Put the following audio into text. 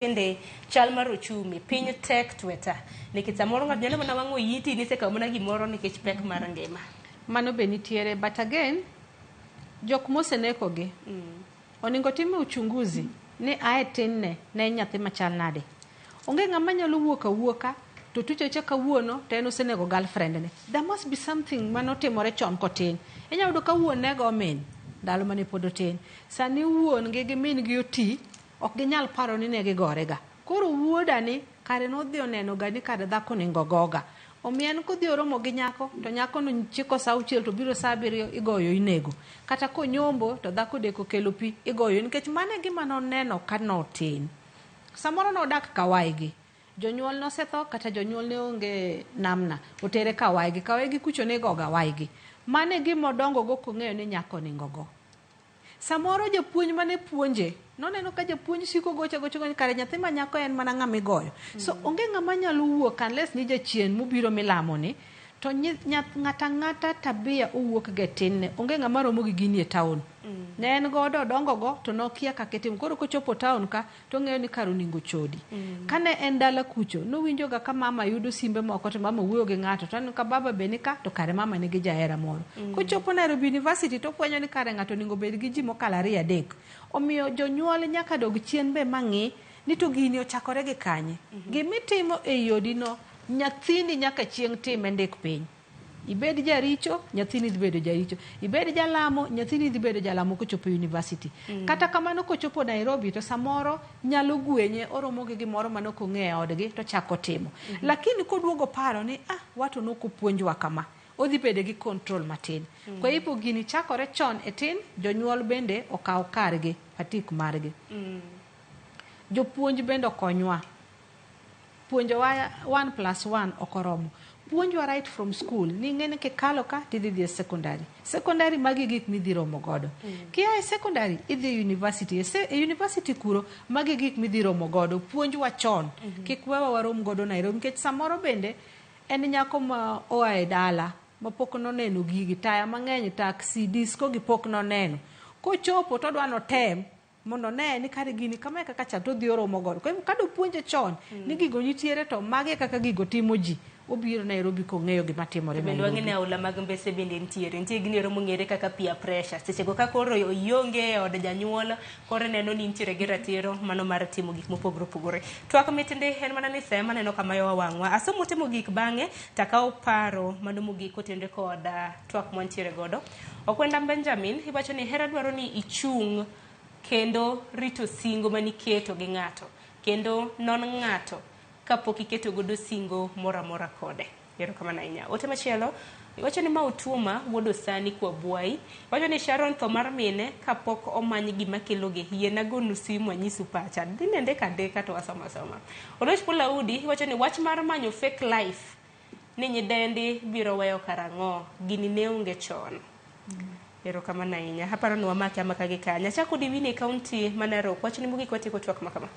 Kende chal mar ochumi piny tek tweta nikech samoro ng'ato nyalo mana wang'o yiti ni seka mana gimoro nikech pek mar ngima. Mano be nitiere, but again jok moseneko gi oningo time uchunguzi ni ae tin ne nyathi machal nade. Onge ng'ama nyalo wuoka to tucheche kawuono to en osenego girlfriend ne. There must be something manotimore chon kotin. Inyalo yudo ka wuon nego min ndalo mane pod otin. Sani wuon gi min gi oti ok ginyal paro ni ne gigorega. Koro wuoda ni kare nodhi oneno ga ni kare dhako ningo goga. Omien kodhi oromo gi nyako to nyako no chiko sa auchiel to biro sa 7 igoyo inego. Kata konyombo to dhako deko kelo pi igoyo nikech mane gima noneno ka notin. Samoro nodak kawaigi. Jonyuol nosetho kata jonyuol ne onge namna otere kawaigi kucho ne goga waigi. Mane gima dongo go kong'eyo ni nyako ningo go. Samoro japuonj mane puonje noneno ka japuonj siko goche kare nyathi ma nyako en mana ng'ama igoyo. So onge ng'ama nyalo wuok unless ni jachien mobiro milamo ni to ng'ata tabia owuok ge tin. Onge ng'ama romo gi gini e town. Ne en godo dongo go to nokia kaketim. Koro kochopo town ka to ng'eyo ni karo ningo chodi. Kane en dala kucho nowinjo ga ka mama yudo simbe moko to mama wuoyo gi ng'ato to an ka baba be nika to kare mama nigi jahera moro. Kochopo Nairobi University to fwenyo ni kare ng'ato ningo bed gi ji mokalo 2-3. Omiyo jonyuol nyaka dog chien be mang'i ni to gini ochakore gi kanye. Gimitimo e yodi no nyathini nyaka chieng' time ndik piny. Ibed jaricho, nyathini dhi bedo jaricho. Ibed jalamo, nyathini dhi bedo jalamo kochopo university. Kata kamano kochopo Nairobi to samoro nyalo gwenye oromo gi gimoro manok ong'e odgi to chako timo. Lakini koduogo paro ni watu nokopuonjwa kama. Odhi bede gi control matin. Kwa hivyo gini chakore chon e tin, jonyuol bende okaw kargi, patik margi. Jopuonj bende okonywa. Puonjowa 1+1 okoromo. Puonjwa right from school. Ni ng'ene kikalo ka tidhi secondary. Secondary magi gik midhi romo godo. Kia e secondary idhi university. E university kuro magi gik midhi romo godo. Puonjwa chon. Kikwewa warom godo Nairobi. Nikech samoro bende en nyako ma oa e dala mapok noneno gigi taya mang'eny taxi disco gi pok noneno. Kochopo to dwa notem mondo ne ni kare gini kama kaka cha to dhi oromo godo. Kwa hivyo kado puonje chon ni gigo nitiere to mage kaka gigo timo ji. Obiro Nairobi kong'eyo gima timore Nairobi. Bende wang'e aula mag Mbese bende nitiere gini romo ng'ere kaka peer pressure. Seche go ka koro ionge od janyuol koro neno ni nitiere gi ratiro mano mar timo gik mopogore opogore. Twak mitinde en mana ni sema neno kama yo wang'wa. Asomo timo gik bang'e takao paro mano mogik otende koda twak mwantiere godo. Okwenda Benjamin iwacho ni hera dwaro ni ichung' kendo rito singo maniketo gi ng'ato. Kendo non ng'ato kapok iketo godo singo mora kode. Yero kama na inya. Ote machielo, iwacho ni Fatuma wuodo sani kwa buai. Iwacho ni Sharon tho mar mine kapok omany gima keloge. Hiena gonu simu anyisu pacha. Dinende kadeka to asoma. Oloch Pulaudi, iwacho ni wach mar manyo fake life. Ni nyidendi biro weyo karang'o. Gini ne onge chon. Yero kama na inya. Haparo ni wamake ama kagikanya. Chako Divine County Manaro. Wacho ni mugi kwa tiko twak makama.